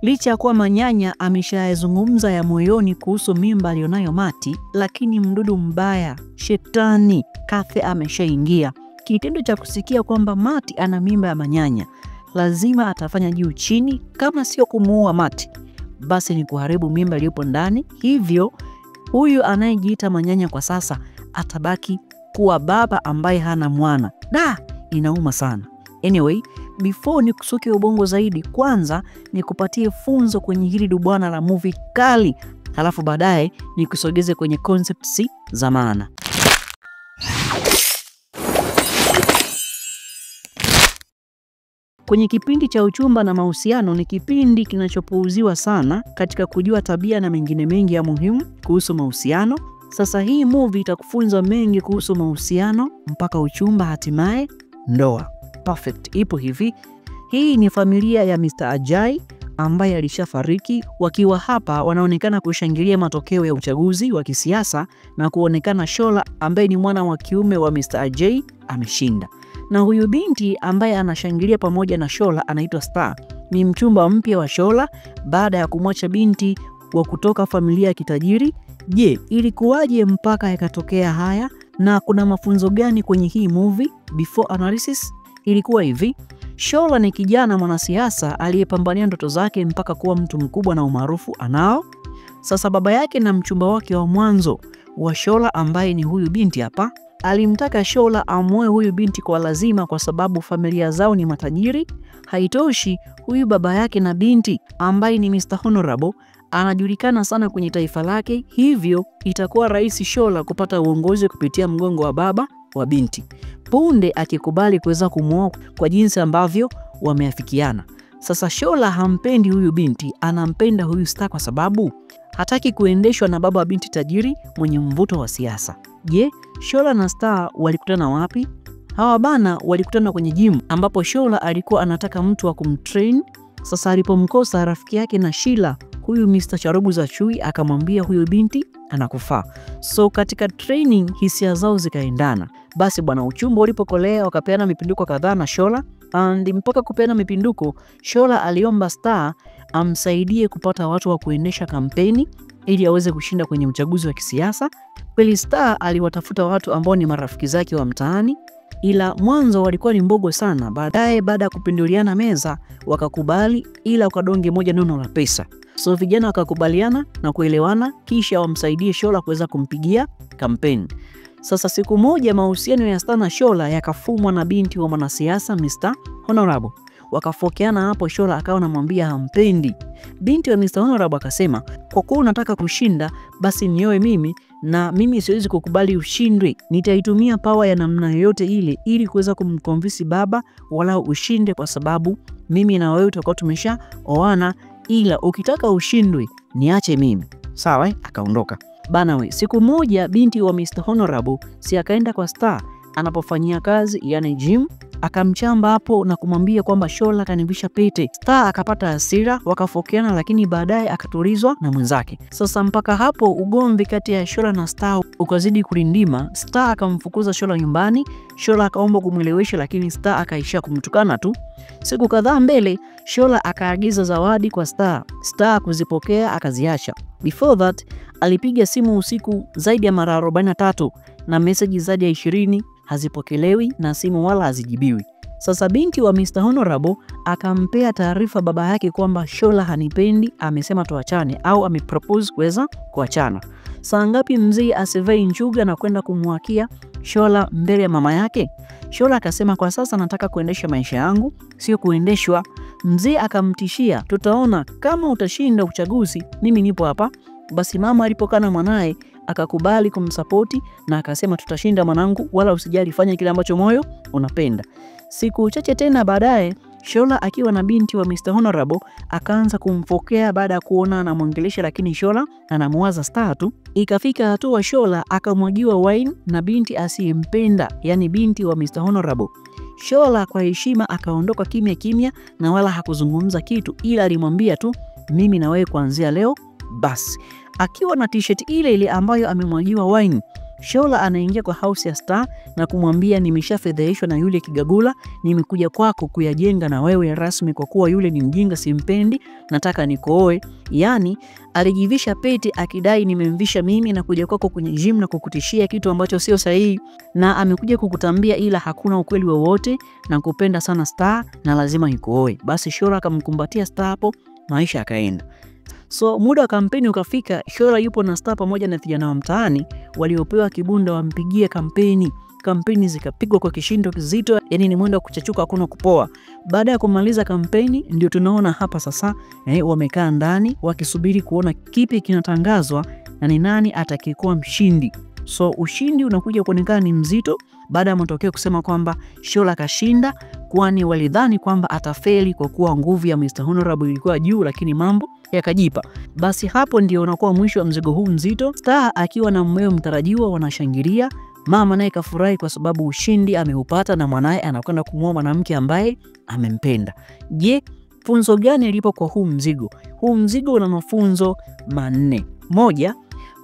Licha ya kuwa Manyanya ameshayazungumza ya moyoni kuhusu mimba alionayo Mati, lakini mdudu mbaya, shetani, Kathy ameshaingia. Kitendo cha kusikia kwamba Mati ana mimba ya Manyanya, lazima atafanya juu chini, kama sio kumuua Mati, basi ni kuharibu mimba iliyopo ndani. Hivyo huyu anayejiita Manyanya kwa sasa atabaki kuwa baba ambaye hana mwana. Inauma sana. Anyway, before ni kusuke ubongo zaidi, kwanza ni kupatie funzo kwenye hili dubwana la movie kali, halafu baadaye ni kusogeze kwenye concepts za maana. Kwenye kipindi cha uchumba na mahusiano, ni kipindi kinachopuuziwa sana katika kujua tabia na mengine mengi ya muhimu kuhusu mahusiano. Sasa hii movie itakufunza mengi kuhusu mahusiano mpaka uchumba, hatimaye ndoa. Perfect. Ipo hivi. Hii ni familia ya Mr. Ajay ambaye alishafariki. Wakiwa hapa wanaonekana kushangilia matokeo ya uchaguzi wa kisiasa na kuonekana Shola ambaye ni mwana wa kiume wa Mr. Ajay ameshinda. Na huyu binti ambaye anashangilia pamoja na Shola anaitwa Star. Ni mchumba mpya wa Shola baada ya kumwacha binti wa kutoka familia ya kitajiri. Je, ilikuwaje mpaka yakatokea haya, na kuna mafunzo gani kwenye hii movie? Before analysis, ilikuwa hivi. Shola ni kijana mwanasiasa aliyepambania ndoto zake mpaka kuwa mtu mkubwa na umaarufu anao. Sasa baba yake na mchumba wake wa mwanzo wa Shola ambaye ni huyu binti hapa, alimtaka Shola amoe huyu binti kwa lazima kwa sababu familia zao ni matajiri. Haitoshi, huyu baba yake na binti ambaye ni Mr. Honorable anajulikana sana kwenye taifa lake, hivyo itakuwa rahisi Shola kupata uongozi kupitia mgongo wa baba wa binti punde akikubali kuweza kumuoa kwa jinsi ambavyo wameafikiana. Sasa Shola hampendi huyu binti, anampenda huyu Star kwa sababu hataki kuendeshwa na baba wa binti tajiri mwenye mvuto wa siasa. Je, Shola na Star walikutana wapi? Hawa bana walikutana kwenye gym ambapo Shola alikuwa anataka mtu wa kumtrain. Sasa alipomkosa rafiki yake na Sheila, huyu Mr. Charubu za Chui akamwambia huyu binti anakufaa. So katika training hisia zao zikaendana. Basi bwana, uchumba ulipokolea wakapeana mipinduko kadhaa na Shola, and mpaka kupeana mipinduko Shola aliomba Star amsaidie kupata watu wa kuendesha kampeni ili aweze kushinda kwenye uchaguzi wa kisiasa. Kweli Star aliwatafuta watu ambao ni marafiki zake wa mtaani, ila mwanzo walikuwa ni mbogo sana. Baadaye baada ya kupinduliana meza wakakubali, ila kwa donge moja nono la pesa. So vijana wakakubaliana na kuelewana, kisha wamsaidie Shola kuweza kumpigia kampeni. Sasa siku moja mahusiano ya Star na Shola yakafumwa na binti wa mwanasiasa Mr. Honorable. Wakafokeana hapo, Shola akawa anamwambia hampendi. Binti wa Mr. Honorable akasema, kwa kuwa unataka kushinda basi nioe mimi, na mimi siwezi kukubali ushindwe. Nitaitumia power ya namna yoyote ile ili kuweza kumconvince baba wala ushinde, kwa sababu mimi na wewe tutakuwa tumesha oana, ila ukitaka ushindwe niache mimi. Sawa? Akaondoka. Bana we, siku moja binti wa Mr. Honorable si akaenda kwa Star anapofanyia kazi, yani gym, akamchamba hapo na kumwambia kwamba Shola kanivisha pete. Star akapata hasira, wakafokeana, lakini baadaye akatulizwa na mwenzake. Sasa mpaka hapo ugomvi kati ya Shola na Star ukazidi kulindima. Star akamfukuza Shola nyumbani. Shola akaomba kumwelewesha, lakini Star akaishia kumtukana tu. Siku kadhaa mbele Shola akaagiza zawadi kwa Star. Star kuzipokea akaziacha. Before that alipiga simu usiku zaidi ya mara 43 na message zaidi ya 20 hazipokelewi na simu wala hazijibiwi. Sasa binti wa Mr. Honorable akampea taarifa baba yake kwamba Shola hanipendi, amesema tuachane, au amepropose kuweza kuachana. Saa ngapi mzee asivai njuga na kwenda kumwakia Shola mbele ya mama yake? Shola akasema kwa sasa nataka kuendesha maisha yangu, sio kuendeshwa. Mzee akamtishia, tutaona kama utashinda uchaguzi, mimi nipo hapa. Basi mama alipokana mwanae akakubali kumsapoti na akasema tutashinda mwanangu, wala usijali, fanya kile ambacho moyo unapenda. Siku chache tena baadaye Shola akiwa na binti wa Mr. Honorable akaanza kumfokea baada ya kuona anamwongelesha, lakini Shola anamwaza Star tu. Ikafika hatua Shola akamwagiwa wine na binti asiyempenda, yani binti wa Mr. Honorable. Shola kwa heshima akaondoka kimya kimya na wala hakuzungumza kitu, ila alimwambia tu mimi na wewe kuanzia leo basi. Akiwa na t-shirt ile ile ambayo amemwagiwa wine, Shola anaingia kwa house ya Star na kumwambia, nimeshafedheheshwa na yule kigagula, nimekuja kwako kuyajenga na wewe rasmi kwa kuwa yule ni mjinga simpendi, nataka nikooe. Yani alijivisha pete akidai nimemvisha mimi na kuja kwako kwenye gym na kukutishia kitu ambacho sio sahihi, na amekuja kukutambia ila hakuna ukweli wowote, na kupenda sana Star na lazima nikooe. Basi Shola akamkumbatia Star hapo, maisha yakaenda. So muda wa kampeni ukafika, Shola yupo na Star pamoja na vijana wa mtaani waliopewa kibunda wampigie kampeni. Kampeni zikapigwa kwa kishindo kizito, yani ni mwendo wa kuchachuka hakuna kupoa. Baada ya kumaliza kampeni ndio tunaona hapa sasa wamekaa ndani wakisubiri kuona kipi kinatangazwa na ni nani atakayekuwa mshindi. So ushindi unakuja kuonekana ni mzito baada ya matokeo kusema kwamba Shola kashinda, kwani walidhani kwamba atafeli kwa kuwa nguvu ya Mr. Honorable ilikuwa juu, lakini mambo yakajipa. Basi hapo ndio unakuwa mwisho wa mzigo huu mzito. Star akiwa na mmeo mtarajiwa wanashangilia. Mama naye kafurahi kwa sababu ushindi ameupata na mwanae anakwenda kumuoa mwanamke ambaye amempenda. Je, funzo gani lipo kwa huu mzigo? Huu mzigo una mafunzo manne. Moja,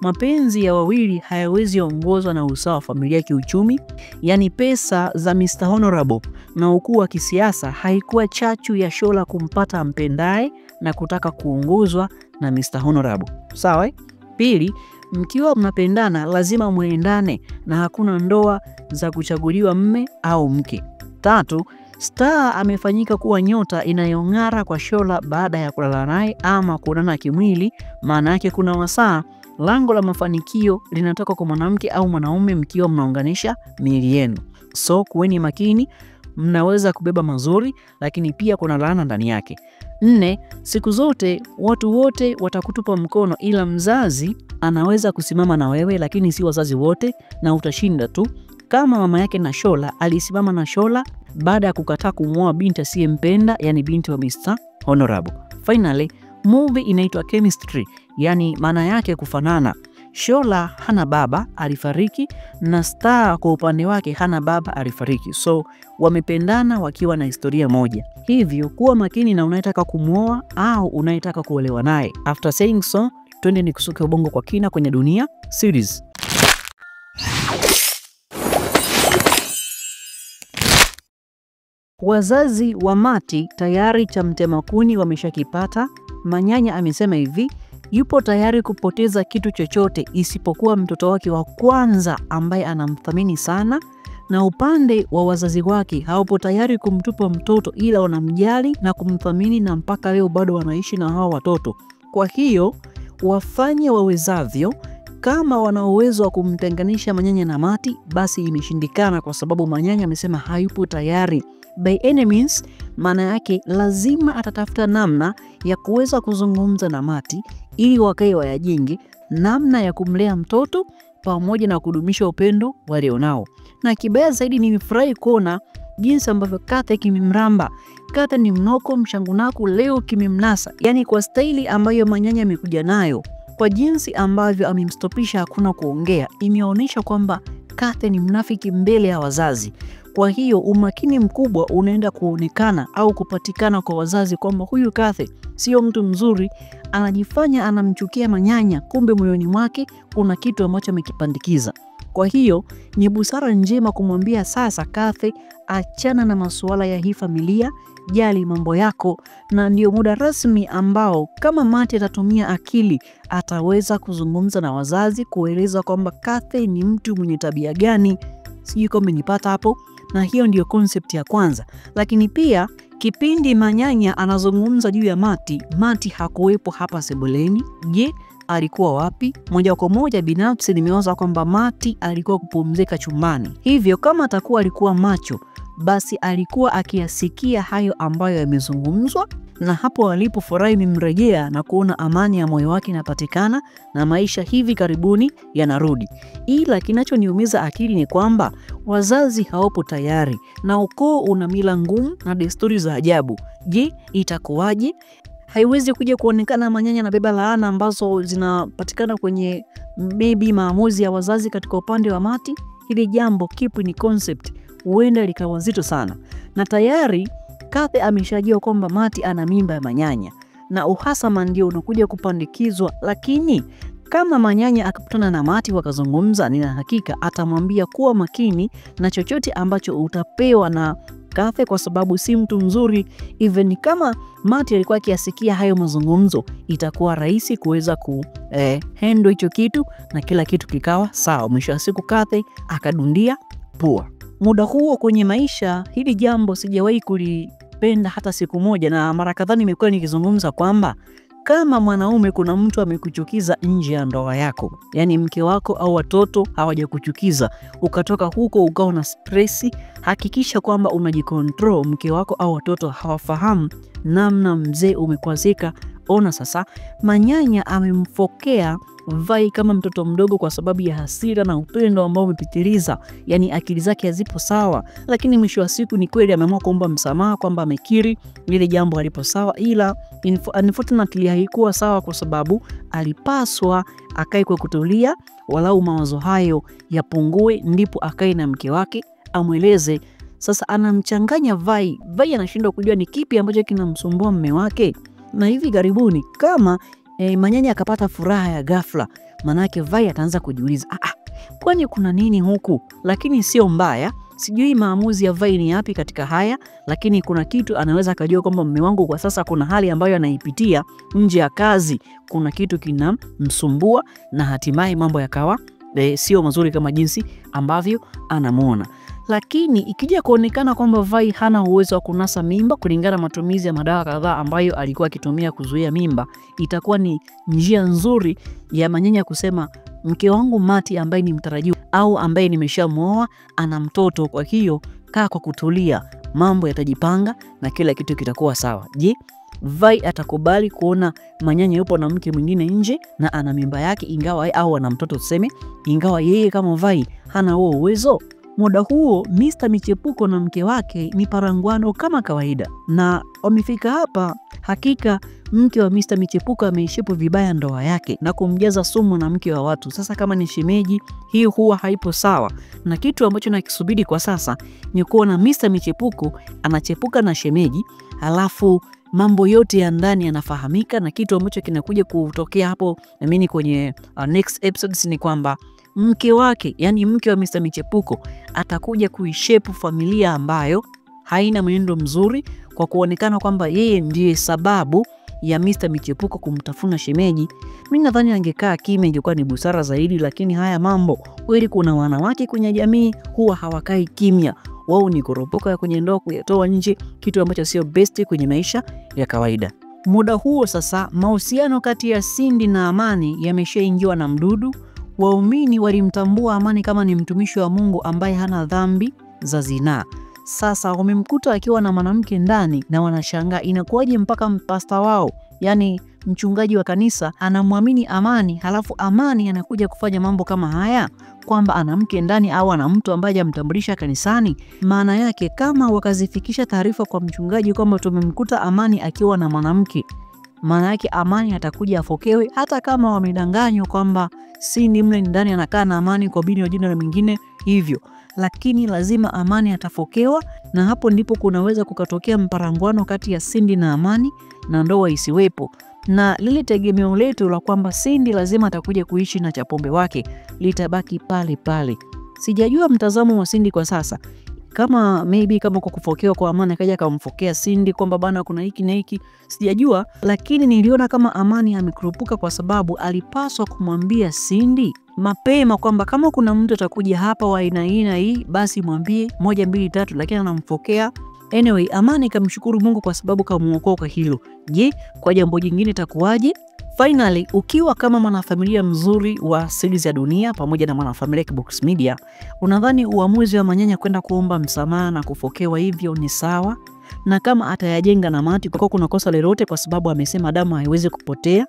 mapenzi ya wawili hayawezi ongozwa na usawa wa familia kiuchumi. Yani pesa za Mr. Honorable na ukuu wa kisiasa haikuwa chachu ya Shola kumpata ampendaye na kutaka kuongozwa na Mr. Honorable. Sawa? Pili, mkiwa mnapendana lazima muendane na hakuna ndoa za kuchaguliwa mme au mke. Tatu, Star amefanyika kuwa nyota inayong'ara kwa Shola baada ya kulala naye ama kuonana kimwili. Maana yake kuna wasaa lango la mafanikio linatoka kwa mwanamke au mwanaume mkiwa mnaunganisha miili yenu. So kuweni makini, mnaweza kubeba mazuri lakini pia kuna laana ndani yake. 4, siku zote watu wote watakutupa mkono ila mzazi anaweza kusimama na wewe lakini si wazazi wote, na utashinda tu. Kama mama yake na Shola alisimama na Shola baada ya kukataa kumuoa binti asiyempenda, yani binti wa Mr. Honorable. Finally, movie inaitwa Chemistry, yani maana yake kufanana. Shola hana baba, alifariki, na Star kwa upande wake hana baba, alifariki. So wamependana wakiwa na historia moja. Hivyo kuwa makini na unayetaka kumuoa au unayetaka kuolewa naye. After saying so, twende nikusuke ubongo kwa kina kwenye Dunia series. Wazazi wa Mati tayari cha mtema kuni wameshakipata. Manyanya amesema hivi, yupo tayari kupoteza kitu chochote isipokuwa mtoto wake wa kwanza ambaye anamthamini sana, na upande wa wazazi wake haupo tayari kumtupa mtoto ila wanamjali na kumthamini, na mpaka leo bado wanaishi na hao watoto. Kwa hiyo wafanye wawezavyo. Kama wana uwezo wa kumtenganisha Manyanya na Mati, basi imeshindikana kwa sababu Manyanya amesema hayupo tayari. By any means, maana yake lazima atatafuta namna ya kuweza kuzungumza na Mati ili wakae wayajenge namna ya kumlea mtoto pamoja na kudumisha upendo walionao. Na kibaya zaidi nimefurahi kuona jinsi ambavyo Kathe kimemramba. Kathe ni mnoko mshangunaku, leo kimemnasa. Yani kwa staili ambayo Manyanya amekuja nayo, kwa jinsi ambavyo amemstopisha hakuna kuongea, imeonyesha kwamba Kathe ni mnafiki mbele ya wazazi. Kwa hiyo umakini mkubwa unaenda kuonekana au kupatikana kwa wazazi kwamba huyu Kathe sio mtu mzuri, anajifanya anamchukia Manyanya, kumbe moyoni mwake kuna kitu ambacho amekipandikiza. Kwa hiyo ni busara njema kumwambia sasa Kathe, achana na masuala ya hii familia, jali mambo yako. Na ndio muda rasmi ambao kama Mati atatumia akili ataweza kuzungumza na wazazi kueleza kwamba Kathe ni mtu mwenye tabia gani. Sijui kama nipata hapo. Na hiyo ndio concept ya kwanza. Lakini pia kipindi Manyanya anazungumza juu ya Mati, Mati hakuwepo hapa sebuleni. Je, alikuwa wapi? Moja kwa moja binafsi nimewaza kwamba Mati alikuwa kupumzika chumbani. Hivyo kama atakuwa alikuwa macho, basi alikuwa akiyasikia hayo ambayo yamezungumzwa, na hapo alipofurahi mimrejea na kuona amani ya moyo wake inapatikana na maisha hivi karibuni yanarudi. Ila kinachoniumiza akili ni kwamba wazazi hawapo tayari na ukoo una mila ngumu na desturi za ajabu. Je, itakuwaje? Haiwezi kuja kuonekana Manyanya na beba laana ambazo zinapatikana kwenye maybe maamuzi ya wazazi katika upande wa Mati. Hili jambo kipu ni concept, huenda likawa zito sana. Na tayari Kathe ameshajua kwamba Mati ana mimba ya Manyanya, na uhasama ndio unakuja kupandikizwa. Lakini Kama Manyanya akakutana na Mati wakazungumza, nina hakika atamwambia kuwa makini na chochote ambacho utapewa na Kathy kwa sababu si mtu mzuri. Even kama Mati alikuwa akiasikia hayo mazungumzo, itakuwa rahisi kuweza handle hicho kitu na kila kitu kikawa sawa. Mwisho wa siku Kathy akadundia pua. Muda huo kwenye maisha, hili jambo sijawahi kulipenda hata siku moja, na mara kadhaa nimekuwa nikizungumza kwamba kama mwanaume kuna mtu amekuchukiza nje ya ndoa yako, yani mke wako au watoto hawajakuchukiza, ukatoka huko ukawa na stress, hakikisha kwamba unajikontrol. Mke wako au watoto hawafahamu namna mzee umekwazika. Ona sasa, Manyanya amemfokea Vai kama mtoto mdogo kwa sababu ya hasira na upendo ambao umepitiliza, yani akili zake hazipo sawa. Lakini mwisho wa siku ni kweli ameamua kuomba msamaha, kwamba amekiri ile jambo alipo sawa, ila unfortunately haikuwa sawa kwa sababu alipaswa akae kwa kutulia, walau mawazo hayo yapungue, ndipo akae na mke wake amweleze. Sasa anamchanganya Vai. Vai anashindwa kujua ni kipi ambacho kinamsumbua mume wake. Na hivi karibuni kama Manyanya akapata furaha ya ghafla, manake Vai ataanza kujiuliza, kwani kuna nini huku? Lakini sio mbaya, sijui maamuzi ya Vai ni yapi katika haya, lakini kuna kitu anaweza kujua kwamba mume wangu kwa sasa kuna hali ambayo anaipitia nje ya kazi, kuna kitu kinamsumbua, na hatimaye mambo yakawa sio mazuri kama jinsi ambavyo anamuona. Lakini ikija kuonekana kwamba Vai hana uwezo wa kunasa mimba kulingana na matumizi ya madawa kadhaa ambayo alikuwa akitumia kuzuia mimba, itakuwa ni njia nzuri ya Manyanya kusema mke wangu Mati ambaye ni mtarajiwa au ambaye nimeshamuoa ana mtoto, kwa hiyo kaa kwa kutulia, mambo yatajipanga na kila kitu kitakuwa sawa. Je, Vai atakubali kuona Manyanya yupo na mke mwingine nje na ana mimba yake, ingawa au ana mtoto tuseme, ingawa yeye kama Vai hana huo uwezo? Muda huo Mr. Michepuko na mke wake ni parangwano kama kawaida, na wamefika hapa. Hakika mke wa Mr. Michepuko ameishepu vibaya ndoa yake na kumjaza sumu na mke wa watu. Sasa kama ni shemeji, hii huwa haipo sawa, na kitu ambacho nakisubiri kwa sasa ni kuona Mr. Michepuko anachepuka na shemeji, alafu mambo yote ya ndani yanafahamika, na kitu ambacho kinakuja kutokea hapo na mimi kwenye next episodes ni kwamba mke wake, yani mke wa Mr. Michepuko, atakuja kuishepu familia ambayo haina mwenendo mzuri, kwa kuonekana kwamba yeye ndiye sababu ya Mr. Michepuko kumtafuna shemeji. Mimi nadhani angekaa kimya, ingekuwa ni busara zaidi, lakini haya mambo kweli, kuna wanawake kwenye jamii huwa hawakai kimya, wao ni kuropoka ya kwenye ndoa kuyatoa nje, kitu ambacho sio best kwenye maisha ya kawaida. Muda huo sasa mahusiano kati ya Cindy na Amani yameshaingiwa na mdudu. Waumini walimtambua Amani kama ni mtumishi wa Mungu ambaye hana dhambi za zinaa. Sasa wamemkuta akiwa na mwanamke ndani na wanashangaa inakuwaje mpaka mpasta wao, yani mchungaji wa kanisa, anamwamini Amani, halafu Amani anakuja kufanya mambo kama haya, kwamba ana mke ndani au ana mtu ambaye hajamtambulisha kanisani. Maana yake kama wakazifikisha taarifa kwa mchungaji kwamba tumemkuta Amani akiwa na mwanamke, maana yake Amani atakuja afokewe, hata kama wamedanganywa kwamba Cindy mle ndani anakaa na Amani kwa bini wa jina mwingine hivyo, lakini lazima Amani atafokewa, na hapo ndipo kunaweza kukatokea mparangwano kati ya Cindy na Amani na ndoa isiwepo. Na lile tegemeo letu la kwamba Cindy lazima atakuja kuishi na Chapombe wake litabaki pale pale. Sijajua mtazamo wa Cindy kwa sasa, kama maybe kama kwa kufokewa kwa Amani akaja kumfokea Cindy kwamba bana kuna hiki na hiki, sijajua, lakini niliona kama Amani amekurupuka kwa sababu alipaswa kumwambia Cindy mapema kwamba kama kuna mtu atakuja hapa wa aina hii basi mwambie 1 2 3, lakini anamfokea. Anyway, Amani kamshukuru Mungu kwa sababu kamuokoa kwa hilo. Je, kwa jambo jingine itakuwaje? Finally, ukiwa kama mwanafamilia mzuri wa series ya Dunia pamoja na mwanafamilia Kibox Media, unadhani uamuzi wa Manyanya kwenda kuomba msamaha na kufokewa hivyo ni sawa? Na kama atayajenga na Mati kwa kuna kosa lolote, kwa sababu amesema damu haiwezi kupotea?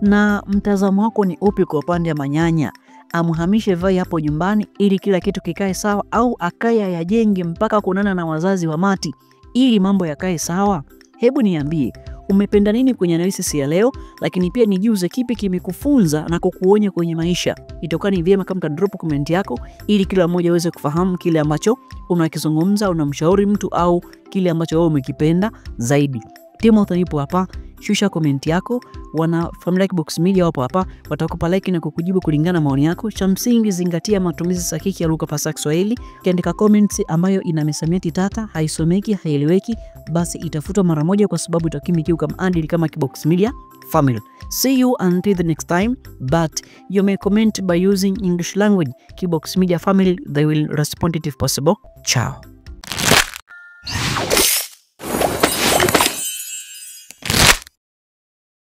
Na mtazamo wako ni upi kwa upande wa Manyanya? Amhamishe Vai hapo nyumbani ili kila kitu kikae sawa, au akaya yajenge mpaka kunana na wazazi wa Mati ili mambo yakae sawa? Hebu niambie umependa nini kwenye analysis ya leo, lakini pia nijuze kipi kimekufunza na kukuonya kwenye maisha. Itakuwa ni vyema kama drop comment yako ili kila mmoja aweze kufahamu kile ambacho unakizungumza, unamshauri mtu au kile ambacho wewe umekipenda zaidi. Timothy yupo hapa, shusha comment yako. Wana familia Kibox Media wapo hapa, watakupa like na kukujibu kulingana maoni yako. Cha msingi zingatia matumizi sahihi ya lugha fasaha Kiswahili. Ukiandika comments ambayo ina misamiati tata, haisomeki, haieleweki, basi itafutwa mara moja kwa sababu itakiuka maadili kama Kibox Media family. See you until the next time, but you may comment by using English language. Kibox Media family, they will respond if possible. Ciao.